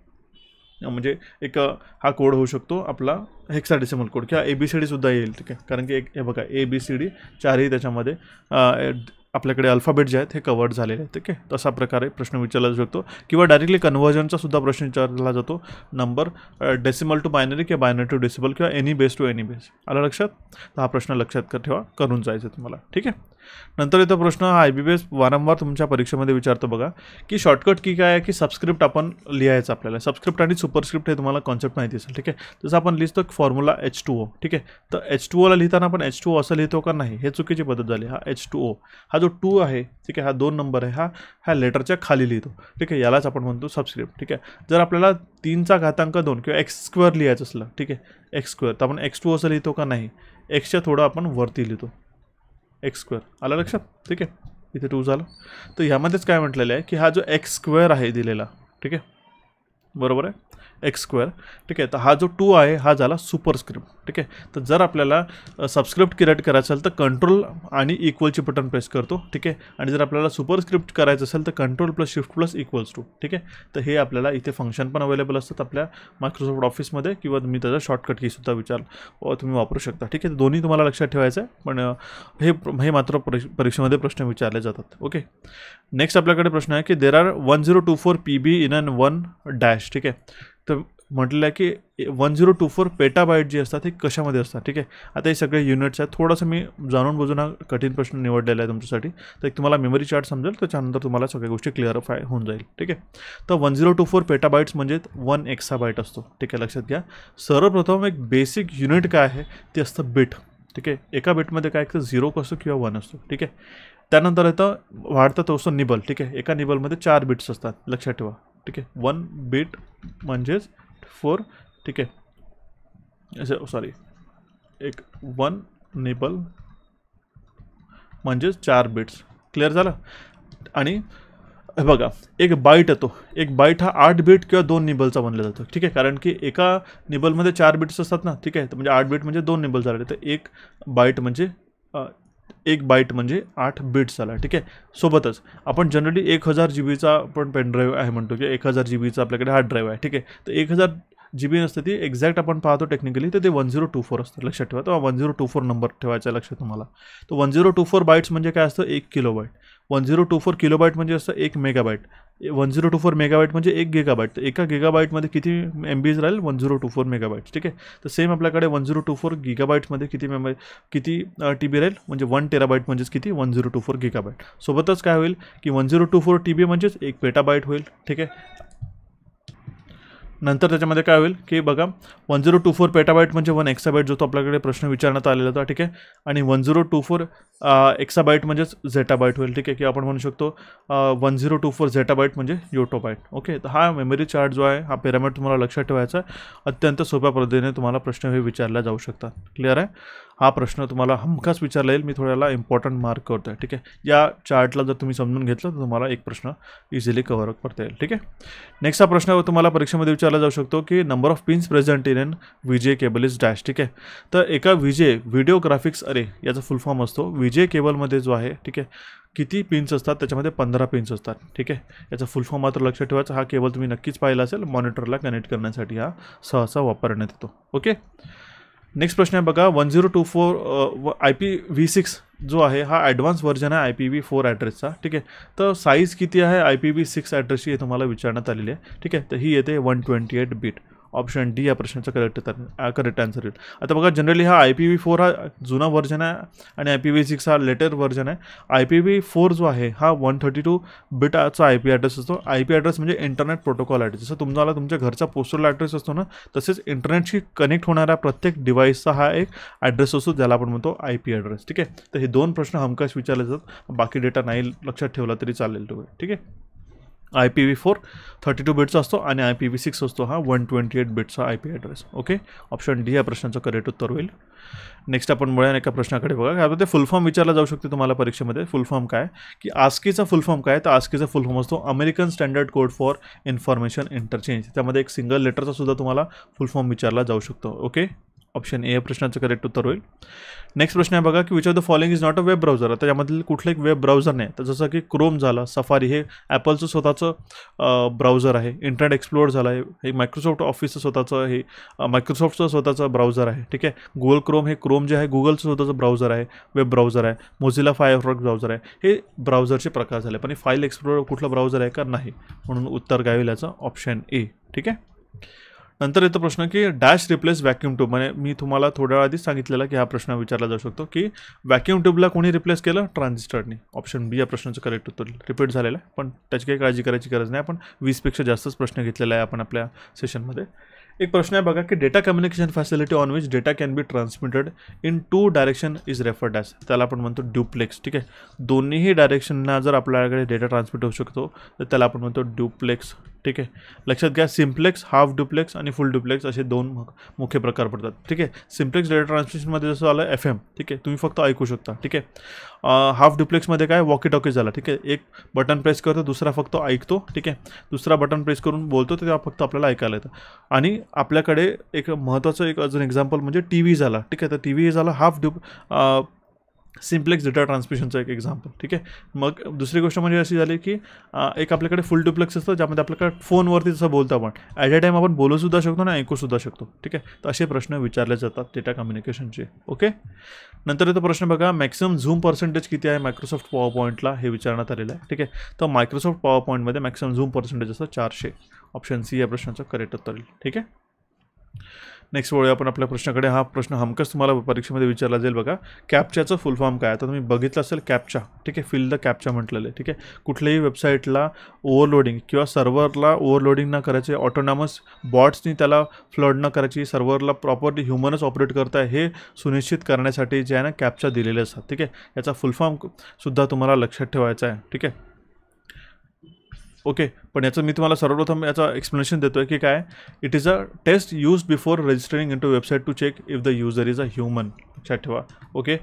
म्हणजे एक हा कोड होऊ शकतो आपला हेक्साडेसिमल कोड किंवा ABCD सुद्धा येईल. ठीक आहे, कारण की हे बघा ABCD चारही त्याच्यामध्ये आपल्याकडे अल्फाबेट जे आहेत हे कवर्ड झालेले आहेत. ठीक आहे, तसा प्रकारे प्रश्न विचारला जाऊ शकतो किंवा डायरेक्टली कन्व्हर्जनचा सुद्धा प्रश्न विचारला जातो, नंबर डेसिमल टू बायनरी किंवा बायनरी टू डेसिमल किंवा any base to any base. आला लक्षात. तर हा प्रश्न लक्षात ठेवा, करून जायचं तुम्हाला. ठीक आहे, नंतर येतो प्रश्न हा IBPS वारंवार तुमच्या परीक्षेमध्ये विचारतो बघा, की शॉर्टकट की काय आहे, की सबस्क्रिप्ट आपण लिहायचं आपल्याला. सबस्क्रिप्ट आणि सुपरस्क्रिप्ट हे तुम्हाला कॉन्सेप्ट माहिती असेल, ठीक आहे. जसं आपण लिहितो फॉर्म्युला H2O, ठीक आहे. तर H2Oला लिहिताना आपण H2O असं लिहितो का नाही, हे चुकीची पद्धत झाली. हा H2O हा जो 2 आहे, ठीक आहे, हा 2 नंबर आहे, ह्या लेटरच्या खाली लिहितो, ठीक आहे. यालाच आपण म्हणतो सबस्क्रिप्ट, ठीक आहे. जर आपल्याला 3चा घातांक 2 किंवा x² लिहायचं असलं, ठीक आहे, x² तर आपण X2 असं लिहितो का नाही, एक्सच्या थोडं आपण वरती लिहितो, x². आलं लक्षात, ठीक आहे. इथे 2 झालं. तर ह्यामध्येच काय म्हटलेलं आहे, की हा जो x² आहे दिलेला, ठीक आहे, बरोबर आहे, x², ठीक आहे. तर हा जो 2 आहे हा झाला सुपरस्क्रिप्ट, ठीक आहे. तर जर आपल्याला सबस्क्रिप्ट क्रिएट करायचं असेल तर कंट्रोल आणि इक्वलची बटन प्रेस करतो, ठीक आहे. आणि जर आपल्याला सुपरस्क्रिप्ट करायचं असेल तर control plus shift plus equals to, ठीक आहे. तर हे आपल्याला इथे फंक्शन पण अवेलेबल असतात आपल्या मायक्रोसॉफ्ट ऑफिसमध्ये, किंवा तुम्ही त्याचा शॉर्टकट कीसुद्धा तुम्ही वापरू शकता, ठीक आहे. दोन्ही तुम्हाला लक्षात ठेवायचं आहे, पण हे मात्र परीक्षेमध्ये प्रश्न विचारले जातात. ओके, नेक्स्ट आपल्याकडे प्रश्न आहे की there are 1024 PB in an 1 dash, ठीक आहे. तर म्हटलेलं आहे की 1024 पेटाबाईट जे असतात हे कशामध्ये असतात, ठीक आहे. आता हे सगळे युनिट्स आहेत. थोडंसं मी जाणून बुजून हा कठीण प्रश्न निवडलेला आहे तुमच्यासाठी, तर एक तुम्हाला मेमरी चार्ट समजेल, त्याच्यानंतर तुम्हाला सगळ्या गोष्टी क्लिअरफाय होऊन जाईल, ठीक आहे. तर 1024 पेटाबाईट्स म्हणजे 1 एक्साबाईट असतो, ठीक आहे, लक्षात घ्या. सर्वप्रथम एक बेसिक युनिट काय आहे ते असतं बिट, ठीक आहे. एका बिटमध्ये काय असतं, 0 असतो किंवा 1 असतो, ठीक आहे. त्यानंतर येतं वाढतं तो असतो निबल, ठीक आहे. एका निबलमध्ये 4 बिट्स असतात, लक्षात ठेवा, ठीक आहे. 1 बिट म्हणजेच 4, ठीक आहे. सॉरी, एक 1 निबल म्हणजेच 4 बिट्स. क्लिअर झालं. आणि बघा एक बाईट येतो, एक बाईट हा 8 बिट किंवा 2 निबलचा बनला जातो, ठीक आहे. कारण की एका निबलमध्ये 4 बिट्स असतात ना, ठीक आहे. तर म्हणजे 8 बिट म्हणजे 2 निबल झाले, तर एक बाईट म्हणजे 8 बिट्स झाला, ठीक आहे. सोबतच आपण जनरली 1000 GBचा आपण पेनड्राईव्ह आहे म्हणतो, की 1000 GBचा आपल्याकडे हार्ड ड्राईव्ह आहे, ठीक आहे. तर 1000 GB नसते ती एक्झॅक्ट आपण पाहतो टेक्निकली, तर ते 1024 असतं, लक्षात ठेवा. तर 1024 नंबर ठेवायचा लक्षात तुम्हाला. तर 1024 बाईट्स म्हणजे काय असतं, 1 किलोबाईट. 1024 किलोबाईट म्हणजे असतं 1 मेगाबाईट. 1024 मेगाबाईट म्हणजे 1 गिगाबाईट. तर एका गिगाबाईटमध्ये किती MBज राहील, 1024 मेगाबाईट्स, ठीक आहे. तर सेम आपल्याकडे 1024 गिगाबाईट्समध्ये किती TB राहील, म्हणजे 1 टेराबाईट म्हणजेच किती, 1024 गिगाबाईट. सोबतच काय होईल की 1024 TB म्हणजेच 1 पेटाबाईट होईल, ठीक आहे. नंतर त्याच्यामध्ये काय होईल की बघा 1024 पेटाबाईट म्हणजे 1 एक्साबाईट, जो तो आपल्याकडे प्रश्न विचारण्यात आलेला होता, ठीक आहे. आणि 1024 एक्साबाईट म्हणजेच झेटाबाईट होईल, ठीक आहे. की आपण म्हणू शकतो 1024 झेटाबाईट म्हणजे योटोबाईट. ओके, तर हा मेमरी चार्ट जो आहे, हा पिरामिड तुम्हाला लक्षात ठेवायचा आहे. अत्यंत सोप्या पद्धतीने तुम्हाला प्रश्न हे विचारले जाऊ शकतात. क्लिअर आहे. हा प्रश्न तुम्हाला हमखास विचारला येईल. मी थोड्याला इम्पॉर्टंट मार्क करतो आहे, ठीक आहे. या चार्टला जर तुम्ही समजून घेतलं तर तुम्हाला एक प्रश्न इझिली कव्हर करता येईल, ठीक आहे. नेक्स्ट हा प्रश्न तुम्हाला परीक्षेमध्ये विचारला जाऊ शकतो की number of pins present in VGA cable is dash, ठीक आहे. तर एका VGA व्हिडिओ ग्राफिक्स अरे याचा फुल फॉर्म असतो. VGA केबलमध्ये जो आहे, ठीक आहे, किती पिन्स असतात, त्याच्यामध्ये 15 पिन्स असतात, ठीक आहे. याचा फुल फॉर्म मात्र लक्षात ठेवायचा. हा केबल तुम्ही नक्कीच पाहिला असेल, मॉनिटरला कनेक्ट करण्यासाठी हा सहसा वापरण्यात येतो. ओके, नेक्स्ट प्रश्न आहे बघा 1024 IPv6 जो आहे हा ॲडव्हान्स व्हर्जन आहे IPv4 ॲड्रेसचा, ठीक आहे. तर साईज किती आहे IPv6 ॲड्रेसची हे तुम्हाला विचारण्यात आलेली आहे, ठीक आहे. तर ही येते 128 बिट. ऑप्शन डी या प्रश्नाचं करेक्ट आन्सर येईल. आता बघा जनरली हा IPv4 हा जुना व्हर्जन आहे आणि IPv6 हा लेटर व्हर्जन आहे. IPv4 जो आहे हा 132 बिटचा IP ॲड्रेस असतो. IP ॲड्रेस म्हणजे इंटरनेट प्रोटोकॉल ॲड्रेस. जसं तुम्हाला तुमच्या घरचा पोस्टल ॲड्रेस असतो ना, तसेच इंटरनेटशी कनेक्ट होणाऱ्या प्रत्येक डिव्हाइसचा हा एक ॲड्रेस असतो, ज्याला आपण म्हणतो IP ॲड्रेस, ठीक आहे. तर हे 2 प्रश्न हमखास विचारले जातात. बाकी डेटा नाही लक्षात ठेवला तरी चालेल तुम्ही, ठीक आहे. IPv4 32 बिटचा असतो आणि IPv6 असतो हा 128 बिटचा IP address. Okay, option D या प्रश्नाचं करेक्ट उत्तर होईल. नेक्स्ट आपण वळूया एका प्रश्नाकडे बघा. काय ते फुल फॉर्म विचारला जाऊ शकते तुम्हाला परीक्षेमध्ये. फुल फॉर्म काय की ASCIIचा फुल फॉर्म काय, तर ASCIIचा फुल फॉर्म असतो American standard code for information interchange. त्यामध्ये एक सिंगल लेटरचा सुद्धा तुम्हाला फुल फॉर्म विचारला जाऊ शकतो. ओके, ऑप्शन ए या प्रश्नाचं करेक्ट उत्तर होईल. नेक्स्ट प्रश्न आहे बघा की which of the following is not a web browser. आता यामधील कुठलं एक वेब ब्राउझर नाही. तर जसं की क्रोम झालं, सफारी हे ॲपलचं स्वतःचं ब्राउझर आहे. इंटरनेट एक्सप्लोर झालं आहे, हे मायक्रोसॉफ्ट ऑफिसचं स्वतःचं हे मायक्रोसॉफ्टचं स्वतःचं ब्राउझर आहे, ठीक आहे. गुगल क्रोम हे क्रोम जे आहे गुगलचं स्वतःचं ब्राउझर आहे, वेब ब्राउझर आहे. मोझिला फायरफॉक्स ब्राउझर आहे. हे ब्राउझरचे प्रकार झाले. पण फाईल एक्सप्लोर कुठलं ब्राउझर आहे का नाही, म्हणून उत्तर काय होईल याचं ऑप्शन ए, ठीक आहे. नंतर येतो प्रश्न की डॅश रिप्लेस व्हॅक्यूम ट्यूब. म्हणजे मी तुम्हाला थोड्या वेळ आधीच सांगितलेलं की हा प्रश्न विचारला जाऊ शकतो की व्हॅक्यूम ट्यूबला कोणी रिप्लेस केलं? ट्रान्झिस्टरनी. ऑप्शन बी या प्रश्नाचं करेक्ट उत्तर रिपीट झालेलं आहे, पण त्याची काही काळजी करायची गरज नाही. आपण 20पेक्षा जास्तच प्रश्न घेतलेला आहे आपण आपल्या सेशनमध्ये. एक प्रश्न आहे बघा की data communication facility on which data can be transmitted in 2 direction is referred as. त्याला आपण म्हणतो ड्युप्लेक्स. ठीक आहे, दोन्हीही डायरेक्शनना जर आपल्याकडे डेटा ट्रान्समिट होऊ शकतो तर त्याला आपण म्हणतो ड्युप्लेक्स. ठीक आहे, लक्षात घ्या सिम्प्लेक्स, हाफ ड्युप्लेक्स आणि फुल ड्युप्लेक्स असे 2 मुख्य प्रकार पडतात. ठीक आहे, सिम्प्लेक्स डेटा ट्रान्समिशनमध्ये जसं आलं FM. ठीक आहे, तुम्ही फक्त ऐकू शकता. ठीक आहे, हाफ ड्युप्लेक्समध्ये काय वॉकी टॉकी झाला. ठीक आहे, एक बटन प्रेस करतो, दुसरा फक्त ऐकतो. ठीक आहे, दुसरा बटन प्रेस करून बोलतो, तर तेव्हा फक्त आपल्याला ऐकायला येतं. आणि आपल्याकडे एक महत्त्वाचं एक अजून एक्झाम्पल म्हणजे TV झाला. ठीक आहे, तर TV झाला हाफ सिम्प्लेक्स डेटा ट्रान्समिशनचं एक एक्झाम्पल. ठीक आहे, मग दुसरी गोष्ट म्हणजे अशी झाली की एक आपल्याकडे फुल ड्युप्लेक्स असतं ज्यामध्ये आपल्याकडे फोनवरती जसं बोलतो आपण ॲट अ टाईम आपण बोलूसुद्धा शकतो आणि ऐकूसुद्धा शकतो. ठीक आहे, तर असे प्रश्न विचारले जातात डेटा कम्युनिकेशनचे. ओके, नंतर येतो प्रश्न बघा मॅक्सिमम झूम पर्सेंटेज किती आहे मायक्रोसॉफ्ट पॉवर पॉईंटला हे विचारण्यात आलेलं आहे. ठीक आहे, तर मायक्रोसॉफ्ट पॉवर पॉईंटमध्ये मॅक्सिमम झूम पर्सेंटेज असतं 400. ऑप्शन सी या प्रश्नाचं करेक्ट उत्तर येईल. ठीक आहे, नेक्स्ट वळूया आपण आपल्या प्रश्नाकडे. हा प्रश्न हमखास तुम्हाला परीक्षेमध्ये विचारला जाईल बघा. कॅप्चाचं फुल फॉर्म काय? आता तुम्ही बघितलं असेल कॅप्चा. ठीक आहे, फिल द कॅप्चा म्हटलेलं आहे. ठीक आहे, कुठल्याही वेबसाईटला ओव्हरलोडिंग किंवा सर्व्हरला ओव्हरलोडिंग न करायचे, ऑटोनॉमस बॉट्सनी त्याला फ्लड न करायची, सर्व्हरला प्रॉपरली ह्युमनच ऑपरेट करत आहे हे सुनिश्चित करण्यासाठी जे आहे ना कॅप्चा दिलेले असतात. ठीक आहे, याचा फुल फॉर्म सुद्धा तुम्हाला लक्षात ठेवायचा आहे. ठीक आहे, ओके, पण याचं मी तुम्हाला सर्वप्रथम याचा एक्सप्लेनेशन देतो आहे की काय. It is a test use before registering in to website to check if the user is a human. लक्षात ठेवा. ओके,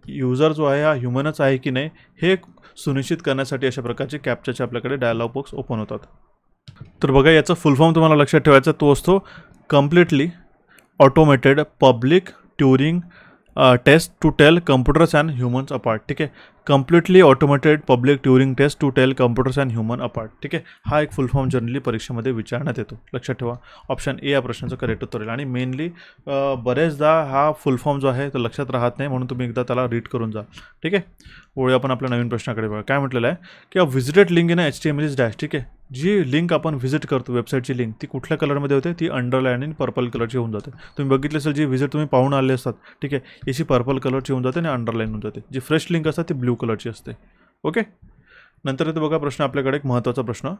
युजर जो आहे हा ह्युमनच आहे की नाही हे सुनिश्चित करण्यासाठी अशा प्रकारचे कॅप्चाचे आपल्याकडे डायलॉग बॉक्स ओपन होतात. तर बघा याचा फुल फॉर्म तुम्हाला लक्षात ठेवायचा तो असतो completely automated public Turing test to tell computers and humans apart. ठीक आहे, completely automated public Turing test to tell computers and human apart. ठीक आहे, हा एक फुल फॉर्म जनरली परीक्षेमध्ये विचारण्यात येतो. लक्षात ठेवा. ऑप्शन ए या प्रश्नाचं करेक्ट उत्तर येईल. आणि मेनली बरेचदा हा फुल फॉर्म जो आहे तो लक्षात राहत नाही, म्हणून तुम्ही एकदा त्याला रीड करून जा. ठीक आहे, वळूया आपण आपल्या नवीन प्रश्नाकडे बघा. काय म्हटलेलं आहे की visited link in HTML is dash. ठीक आहे, जी लिंक आपण व्हिजिट करतो वेबसाईटची लिंक ती कुठल्या कलरमध्ये होते? ती अंडरलाईन आणि पर्पल कलरची होऊन जाते. तुम्ही बघितलं असेल जी व्हिजिट तुम्ही पाहून आले असतात. ठीक आहे, याची पर्पल कलरची होऊन जाते आणि अंडरलाईन होऊन जाते. जी फ्रेश लिंक असतात ती ब्ल्यू कलरची असते. ओके, नंतर येतो बघा प्रश्न आपल्याकडे एक महत्त्वाचा प्रश्न.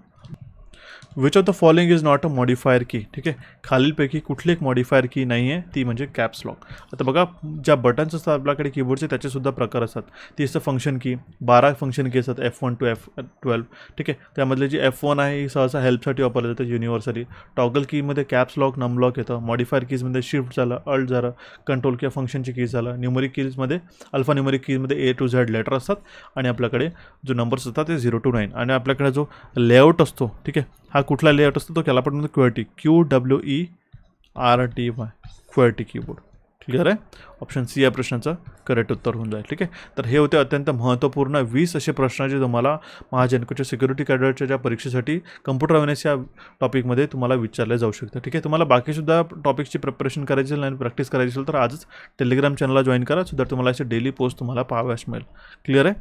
Which of the following is not a modifier की. ठीक आहे, खालीलपैकी कुठली एक मॉडिफायर की नाही आहे ती म्हणजे कॅप्स लॉक. आता बघा ज्या बटन्स असतात आपल्याकडे कीबोर्डचे त्याचेसुद्धा प्रकार असतात. ती असतं फंक्शन की, 12 फंक्शन की असतात F1 to F12. ठीक आहे, त्यामधले जी F1 आहे ही सहसा हेल्पसाठी वापरली जाते युनिव्हर्सली. टॉगल कीमध्ये कॅप्स लॉक नम लॉक येतं. मॉडिफायर कीजमध्ये शिफ्ट झालं, अल्ट झालं, कंट्रोल किंवा फंक्शनची कीज झालं. न्यूमरिक कीजमध्ये अल्फा न्यूमरिक कीजमध्ये A to Z लेटर असतात आणि आपल्याकडे जो नंबर्स असतात ते 0 to 9. आणि आपल्याकडे जो लेआउट असतो ठीक आहे हा कुठला लेआउट असतो तो त्याला आपण म्हणतो QWERTY, QWERTY QWERTY keyboard. Clear आहे. ऑप्शन सी या प्रश्नाचं करेक्ट उत्तर होऊन जाईल. ठीक आहे, तर हे होते अत्यंत महत्त्वपूर्ण 20 असे प्रश्न जे तुम्हाला महाजनकोच्या सिक्युरिटी कॅडरच्या ज्या परीक्षेसाठी कम्प्युटर अवेअरनेस या टॉपिकमध्ये तुम्हाला विचारले जाऊ शकतं. ठीक आहे, तुम्हाला बाकीसुद्धा टॉपिकची प्रिपरेशन करायची असेल आणि प्रॅक्टिस करायची असेल तर आजच टेलिग्राम चॅनलला जॉईन करा सो दॅट तुम्हाला असे डेली पोस्ट तुम्हाला पाहाव्यास मिळेल. क्लिअर आहे.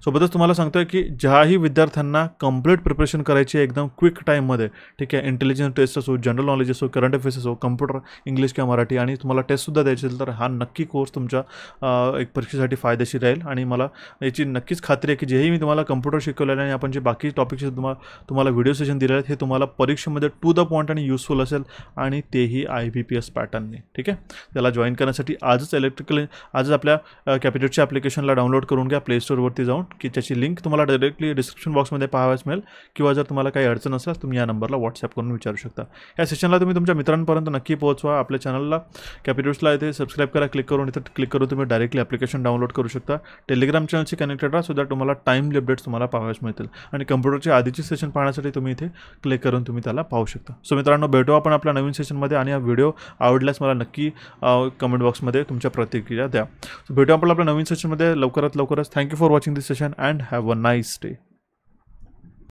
सोबतच तुम्हाला सांगतो आहे की ज्याही विद्यार्थ्यांना कंप्लीट प्रिपरेशन करायची आहे एकदम क्विक टाईममध्ये. ठीक आहे, इंटेलिजन्स टेस्ट असो, जनरल नॉलेज असो, करंट अफेअर्स असो, कम्प्युटर इंग्लिश किंवा मराठी आणि तुम्हाला टेस्टसुद्धा द्यायची असेल तर हा नक्की कोर्स तुमच्या एक परीक्षेसाठी फायदेशीर राहील. आणि मला याची नक्कीच खात्री आहे की जेही मी तुम्हाला कम्प्युटर शिकवलेलं आणि आपण जे बाकी टॉपिक्स तुम्हाला व्हिडिओ सेशन दिले आहेत हे तुम्हाला परीक्षेमध्ये टू द पॉईंट आणि युजफुल असेल आणि तेही IBPS पॅटर्नने. ठीक आहे, त्याला जॉईन करण्यासाठी आजच आपल्या कॅपिटलच्या ॲप्लिकेशनला डाउनलोड करून घ्या प्ले स्टोअरवरती जाऊन की त्याची लिंक तुम्हाला डायरेक्टली डिस्क्रिप्शन बॉक्समध्ये पाहाव्यास मिळेल किंवा जर तुम्हाला काही अडचण असेल तुम्ही या नंबरला व्हॉट्सअप करून विचारू शकता. या सेशनला तुम्ही तुमच्या मित्रांपर्यंत नक्की पोहोचवा. आपल्या चॅनलला कॅपिटल्सला इथे सबस्क्राईब करा, क्लिक करून इथं क्लिक करून तुम्ही डायरेक्टली ॲप्लिकेशन डाउनलोड करू शकता. टेलिग्राम चॅनलशी कनेक्टेड राहा सो दॅट तुम्हाला टाईमली अपडेट्स तुम्हाला पाहाव्यास मिळतील. आणि कम्प्युटरची आधीची सेशन पाहण्यासाठी तुम्ही इथे क्लिक करून तुम्ही त्याला पाहू शकता. सो मित्रांनो भेटू आपण आपल्या नवीन सेशनमध्ये आणि हा व्हिडिओ आवडल्यास मला नक्की कमेंट बॉक्समध्ये तुमच्या प्रतिक्रिया द्या. भेटू आपण आपल्या नवीन सेशनमध्ये लवकरच. Thank you for watching this session and have a nice day.